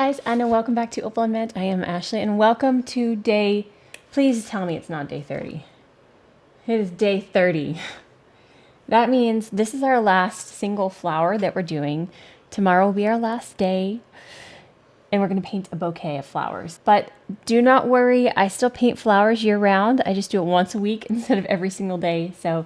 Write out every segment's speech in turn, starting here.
guys, and welcome back to Opal&Mint. I am Ashley, and welcome to day, please tell me it's not day 30. It is day 30. That means this is our last single flower that we're doing. Tomorrow will be our last day, and we're going to paint a bouquet of flowers. But do not worry, I still paint flowers year round. I just do it once a week instead of every single day. So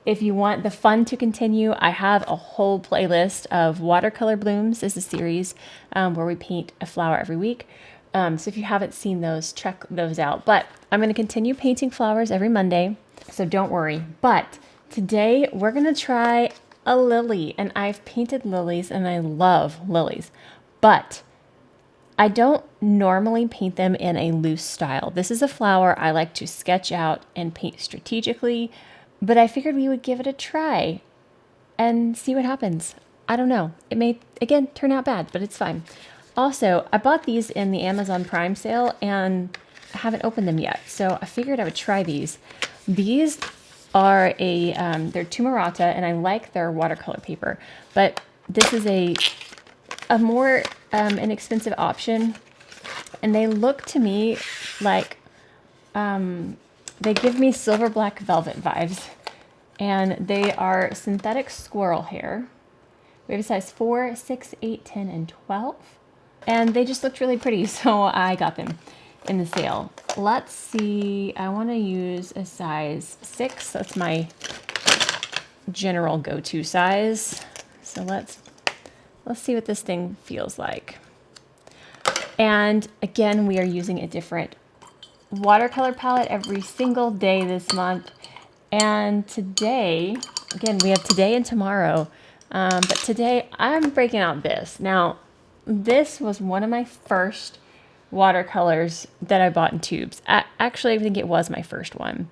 if you want the fun to continue, I have a whole playlist of Watercolor Blooms. This is a series where we paint a flower every week. So if you haven't seen those, check those out. But I'm going to continue painting flowers every Monday, so don't worry. But today we're going to try a lily, and I've painted lilies, and I love lilies. But I don't normally paint them in a loose style. This is a flower I like to sketch out and paint strategically. But I figured we would give it a try and see what happens. I don't know. It may, again, turn out bad, but it's fine. Also, I bought these in the Amazon Prime sale, and I haven't opened them yet. So I figured I would try these. These are they're Tumarata, and I like their watercolor paper. But this is a more inexpensive option. And they look to me like... they give me silver black velvet vibes, and they are synthetic squirrel hair. We have a size 4, 6, 8, 10, and 12. And they just looked really pretty, so I got them in the sale. Let's see, I want to use a size 6. That's my general go-to size. So let's see what this thing feels like. And again, we are using a different watercolor palette every single day this month. And today, again, we have today and tomorrow, but today I'm breaking out this. Now, this was one of my first watercolors that I bought in tubes. Actually, I think it was my first one.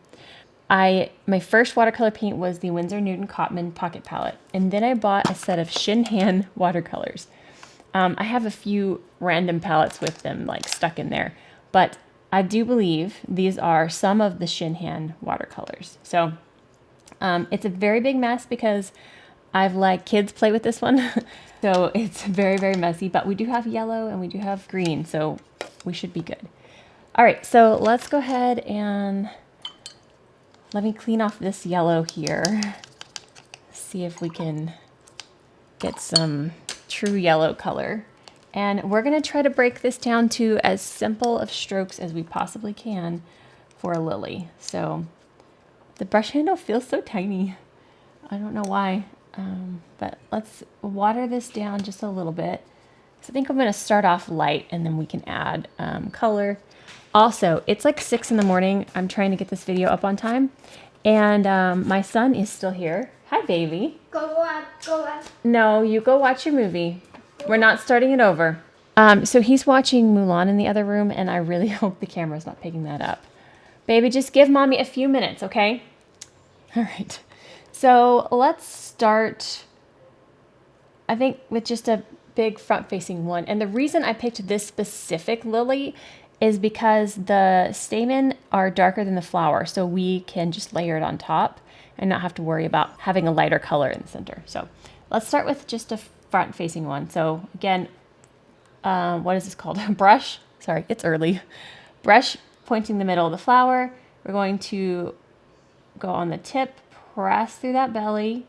My first watercolor paint was the Winsor Newton Cotman Pocket Palette, and then I bought a set of Shinhan watercolors. I have a few random palettes with them like stuck in there, but I do believe these are some of the Shinhan watercolors. So it's a very big mess because I've let kids play with this one. So it's very, very messy, but we do have yellow and we do have green, so we should be good. All right, so let's go ahead and let me clean off this yellow here. See if we can get some true yellow color. And we're going to try to break this down to as simple of strokes as we possibly can for a lily. So the brush handle feels so tiny. I don't know why, but let's water this down just a little bit. So I think I'm going to start off light, and then we can add color. Also, it's like 6 in the morning. I'm trying to get this video up on time. And my son is still here. Hi, baby. Go out. No, you go watch your movie. We're not starting it over. So he's watching Mulan in the other room, and I really hope the camera's not picking that up. Baby, just give mommy a few minutes, okay? All right. So let's start, I think, with just a big front-facing one. And the reason I picked this specific lily is because the stamen are darker than the flower, so we can just layer it on top and not have to worry about having a lighter color in the center. So let's start with just a front-facing one. So again, what is this called? Brush. Sorry, it's early. Brush pointing the middle of the flower. We're going to go on the tip, press through that belly,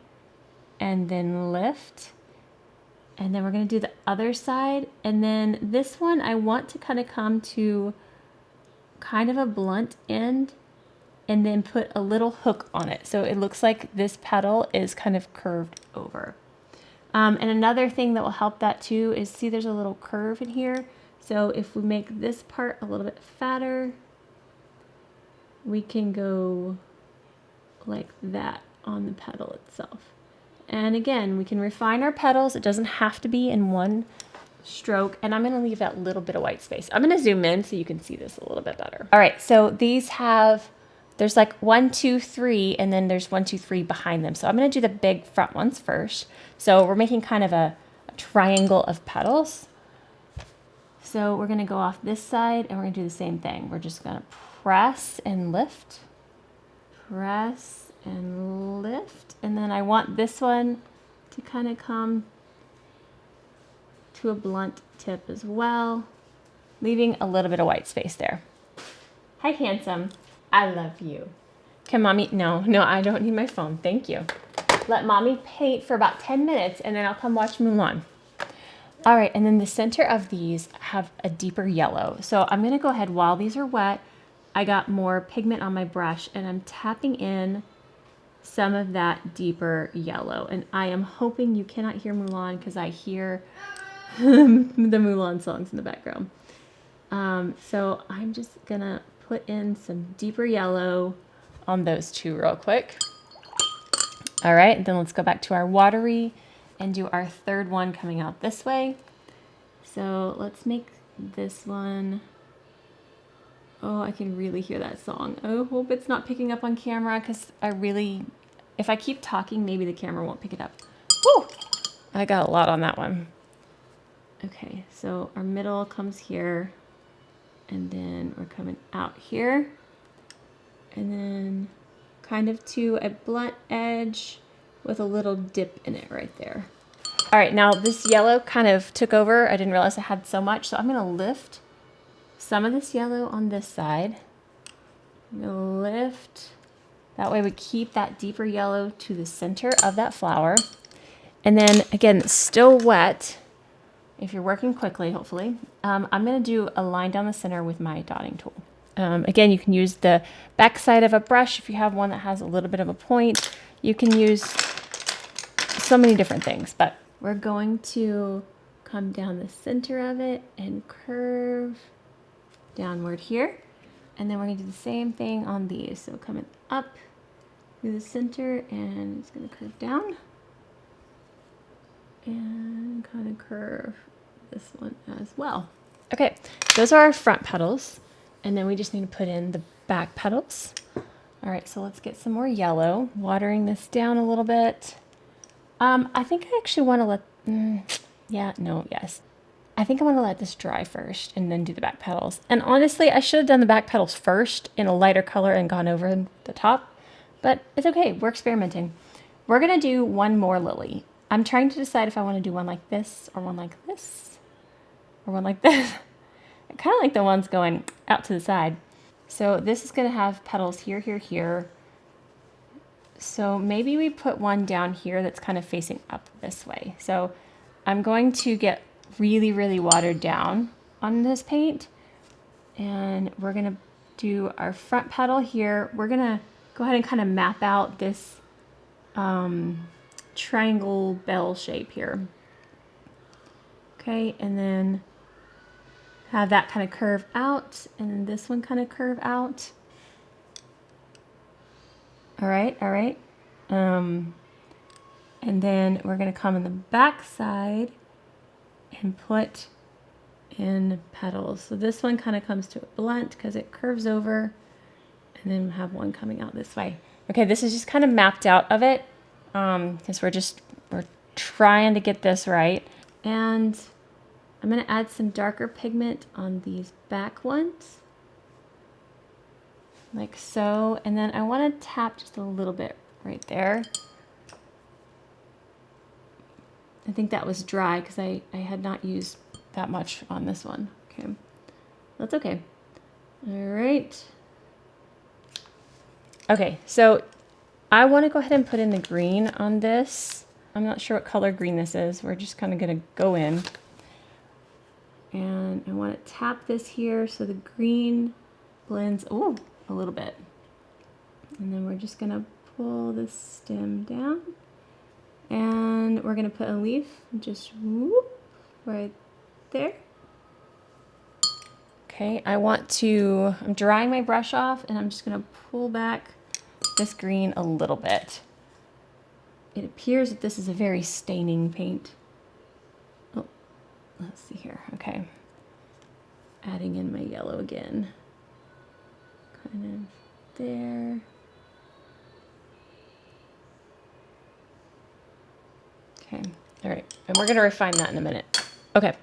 and then lift. And then we're going to do the other side. And then this one, I want to kind of come to kind of a blunt end and then put a little hook on it. So it looks like this petal is kind of curved over. And another thing that will help that too is, see, there's a little curve in here. So if we make this part a little bit fatter, we can go like that on the petal itself. And again, we can refine our petals. It doesn't have to be in one stroke. And I'm going to leave that little bit of white space. I'm going to zoom in so you can see this a little bit better. All right, so these have, there's like 1, 2, 3, and then there's 1, 2, 3 behind them. So I'm going to do the big front ones first. So we're making kind of a triangle of petals. So we're going to go off this side, and we're going to do the same thing. We're just going to press and lift, press and lift. And then I want this one to kind of come to a blunt tip as well, leaving a little bit of white space there. Hi, handsome. I love you. Can mommy? No, I don't need my phone. Thank you. Let mommy paint for about 10 minutes and then I'll come watch Mulan. All right, and then the center of these have a deeper yellow. So I'm gonna go ahead while these are wet. I got more pigment on my brush and I'm tapping in some of that deeper yellow. And I am hoping you cannot hear Mulan because I hear the Mulan songs in the background. So I'm just gonna put in some deeper yellow on those two real quick. All right, then let's go back to our watery and do our third one coming out this way. So let's make this one. Oh, I can really hear that song. I hope it's not picking up on camera because if I keep talking, maybe the camera won't pick it up. Woo! I got a lot on that one. Okay, so our middle comes here and then we're coming out here and then kind of to a blunt edge with a little dip in it right there. All right, now this yellow kind of took over. I didn't realize I had so much, so I'm gonna lift some of this yellow on this side. I'm gonna lift. That way we keep that deeper yellow to the center of that flower. And then again, still wet, if you're working quickly, hopefully. I'm gonna do a line down the center with my dotting tool. Again, you can use the back side of a brush if you have one that has a little bit of a point. You can use so many different things, but we're going to come down the center of it and curve downward here. And then we're gonna do the same thing on these. So coming up through the center and it's gonna curve down and kind of curve this one as well. Okay, those are our front petals. And then we just need to put in the back petals. All right, so let's get some more yellow, watering this down a little bit. I think I actually want to let, yes. I think I want to let this dry first and then do the back petals. And honestly, I should have done the back petals first in a lighter color and gone over the top, but it's okay, we're experimenting. We're gonna do one more lily. I'm trying to decide if I want to do one like this or one like this or one like this. I kind of like the ones going out to the side. So this is gonna have petals here, here, here. So maybe we put one down here that's kind of facing up this way. So I'm going to get really, really watered down on this paint. And we're gonna do our front petal here. We're gonna go ahead and kind of map out this triangle bell shape here. Okay, and then have that kind of curve out and then this one kind of curve out. All right. And then we're gonna come in the back side and put in petals. So this one kind of comes to a blunt because it curves over and then have one coming out this way. Okay, this is just kind of mapped out of it because we're trying to get this right. And I'm gonna add some darker pigment on these back ones. Like so, and then I want to tap just a little bit right there. I think that was dry because I had not used that much on this one. Okay, that's okay. All right. Okay, so I want to go ahead and put in the green on this. I'm not sure what color green this is. We're just kind of going to go in. And I want to tap this here so the green blends, oh, a little bit. And then we're just gonna pull this stem down and we're gonna put a leaf just whoop, right there. Okay, I'm drying my brush off and I'm just gonna pull back this green a little bit. It appears that this is a very staining paint. Oh, let's see here, okay. Adding in my yellow again. Kind of there. Okay, all right, and we're gonna refine that in a minute. Okay,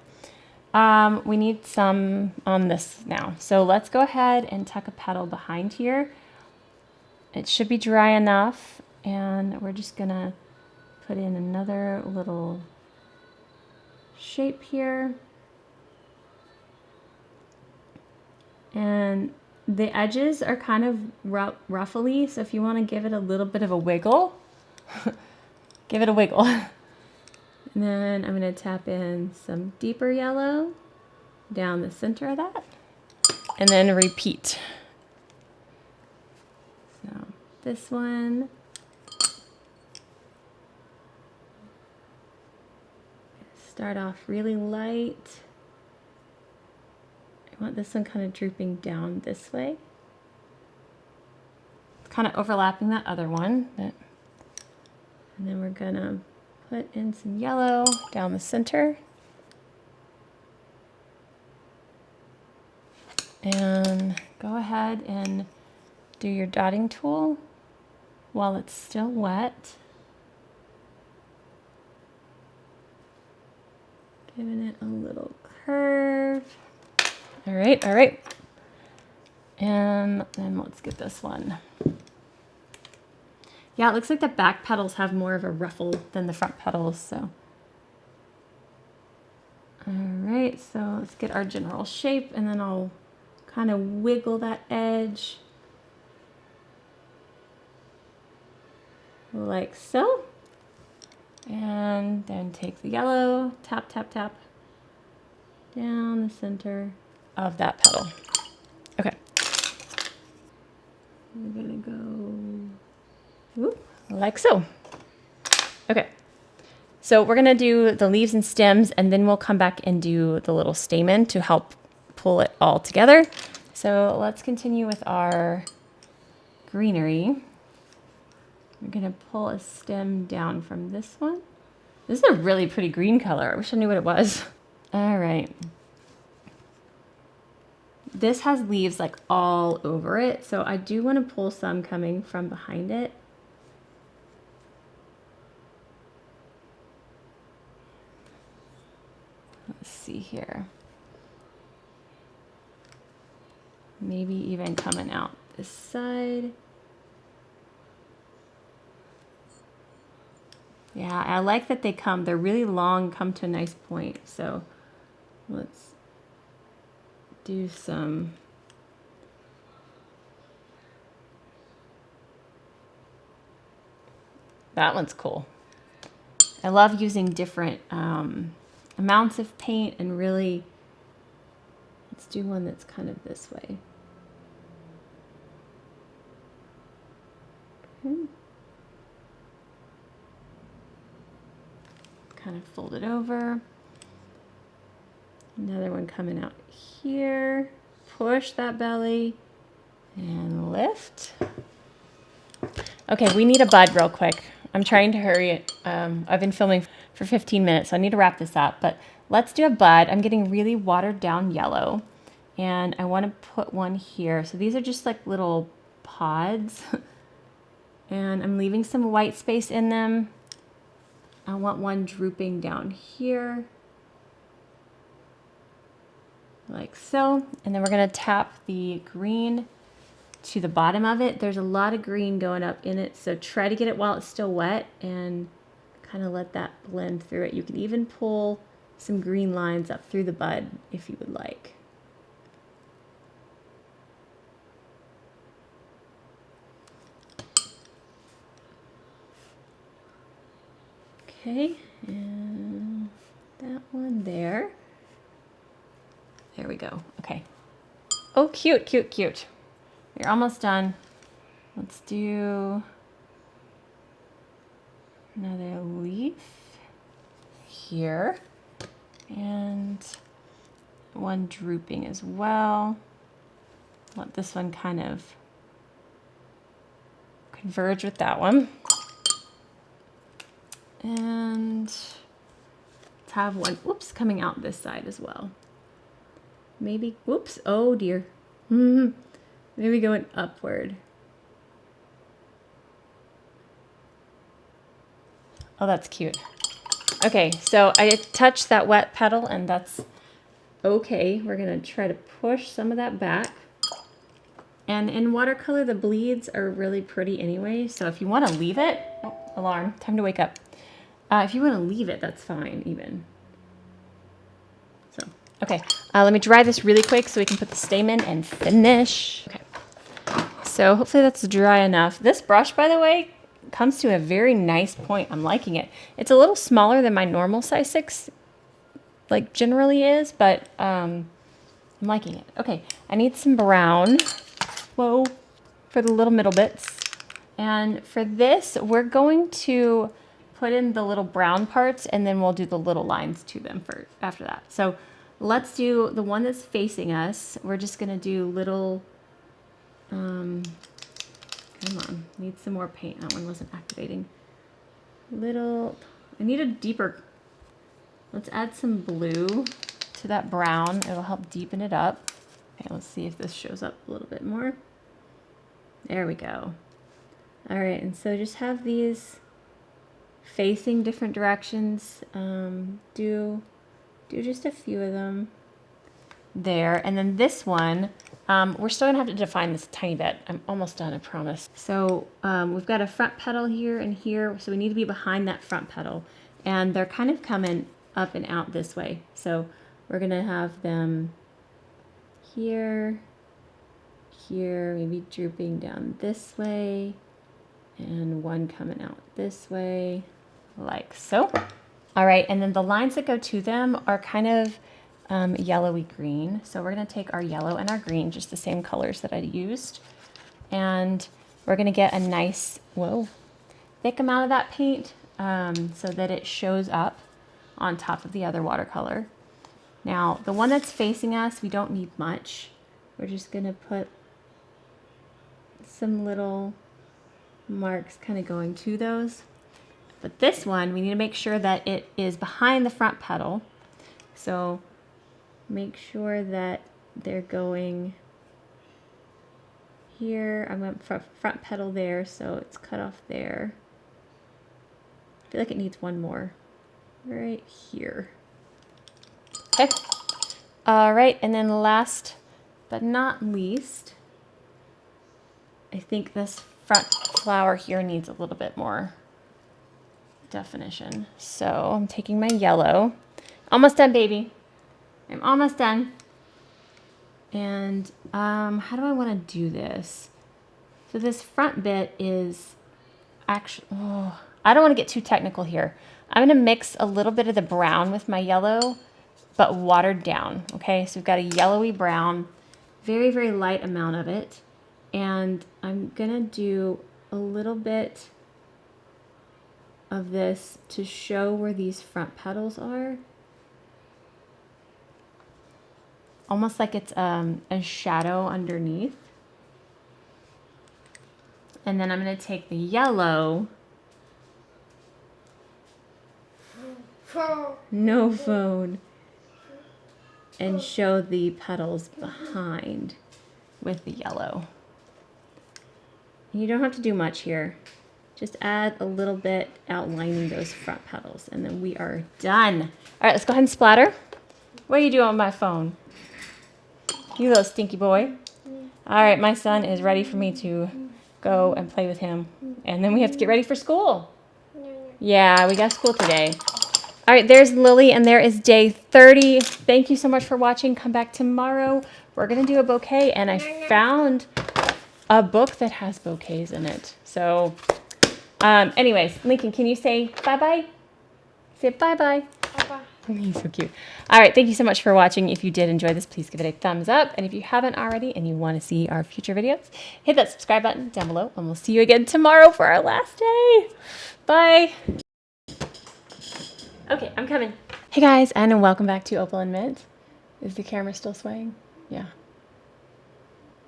we need some on this now. So let's go ahead and tuck a petal behind here. It should be dry enough, and we're just gonna put in another little shape here. And the edges are kind of ruffly, so if you want to give it a little bit of a wiggle, give it a wiggle. And then I'm going to tap in some deeper yellow down the center of that, and then repeat. So this one, start off really light. I want this one kind of drooping down this way. Kind of overlapping that other one. And then we're gonna put in some yellow down the center. And go ahead and do your dotting tool while it's still wet. Giving it a little curve. All right, all right. And then let's get this one. Yeah, it looks like the back petals have more of a ruffle than the front petals, so. All right, so let's get our general shape, and then I'll kind of wiggle that edge like so. And then take the yellow, tap, tap, tap down the center of that petal. Okay. We're gonna go like so. Okay. So we're gonna do the leaves and stems, and then we'll come back and do the little stamen to help pull it all together. So let's continue with our greenery. We're gonna pull a stem down from this one. This is a really pretty green color. I wish I knew what it was. All right. This has leaves like all over it, so I do want to pull some coming from behind it. Let's see here. Maybe even coming out this side. Yeah, I like that they're really long, come to a nice point. So let's do some. That one's cool. I love using different amounts of paint, and really, let's do one that's kind of this way. Okay. Kind of fold it over. Another one coming out here. Push that belly and lift. Okay, we need a bud real quick. I'm trying to hurry it. I've been filming for 15 minutes, so I need to wrap this up. But let's do a bud. I'm getting really watered down yellow, and I want to put one here. So these are just like little pods, and I'm leaving some white space in them. I want one drooping down here, like so. And then we're gonna tap the green to the bottom of it. There's a lot of green going up in it, so try to get it while it's still wet and kind of let that blend through it. You can even pull some green lines up through the bud if you would like. Okay, and that one there. There we go. Okay. Oh, cute, cute, cute. You're almost done. Let's do another leaf here, and one drooping as well. Let this one kind of converge with that one. And let's have one, oops, coming out this side as well. Maybe, whoops, oh dear. Maybe going upward. Oh, that's cute. Okay, so I touched that wet petal, and that's okay. We're gonna try to push some of that back. And in watercolor, the bleeds are really pretty anyway, so if you wanna leave it, oh, alarm, time to wake up. If you wanna leave it, that's fine even. Okay, let me dry this really quick so we can put the stamen and finish. Okay, so hopefully that's dry enough. This brush, by the way, comes to a very nice point. I'm liking it. It's a little smaller than my normal size 6, like generally is, but I'm liking it. Okay, I need some brown, whoa, for the little middle bits. And for this, we're going to put in the little brown parts and then we'll do the little lines to them for after that. So let's do the one that's facing us. We're just gonna do little, come on, need some more paint. That one wasn't activating. Little, I need a deeper, let's add some blue to that brown. It'll help deepen it up. Okay, let's see if this shows up a little bit more. There we go. All right, and so just have these facing different directions. Do just a few of them there. And then this one, we're still gonna have to define this a tiny bit. I'm almost done, I promise. So we've got a front petal here and here, so we need to be behind that front petal. And they're kind of coming up and out this way. So we're gonna have them here, here, maybe drooping down this way, and one coming out this way, like so. All right, and then the lines that go to them are kind of yellowy green. So we're gonna take our yellow and our green, just the same colors that I used, and we're gonna get a nice, whoa, thick amount of that paint so that it shows up on top of the other watercolor. Now, the one that's facing us, we don't need much. We're just gonna put some little marks kind of going to those. But this one, we need to make sure that it is behind the front petal. So make sure that they're going here. I went front petal there, so it's cut off there. I feel like it needs one more right here. Okay. All right, and then last but not least, I think this front flower here needs a little bit more definition. So I'm taking my yellow. Almost done, baby. I'm almost done. And how do I want to do this? So this front bit is actually, oh, I don't want to get too technical here. I'm going to mix a little bit of the brown with my yellow, but watered down. Okay, so we've got a yellowy brown, very, very light amount of it. And I'm gonna do a little bit of this to show where these front petals are. Almost like it's a shadow underneath. And then I'm gonna take the yellow. No phone. And show the petals behind with the yellow. You don't have to do much here. Just add a little bit outlining those front petals and then we are done. All right, let's go ahead and splatter. What are you doing on my phone? You little stinky boy. All right, my son is ready for me to go and play with him. And then we have to get ready for school. Yeah, we got school today. All right, there's Lily and there is day 30. Thank you so much for watching. Come back tomorrow. We're gonna do a bouquet and I found a book that has bouquets in it. So anyways, Lincoln, can you say bye-bye? Say bye-bye. Bye-bye. He's so cute. All right, thank you so much for watching. If you did enjoy this, please give it a thumbs up. And if you haven't already and you want to see our future videos, hit that subscribe button down below and we'll see you again tomorrow for our last day. Bye. Okay, I'm coming. Hey guys, and welcome back to Opal&Mint. Is the camera still swaying? Yeah.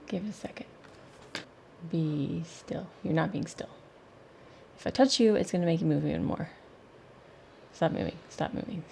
Give it a second. Be still. You're not being still. If I touch you, it's going to make you move even more. Stop moving. Stop moving.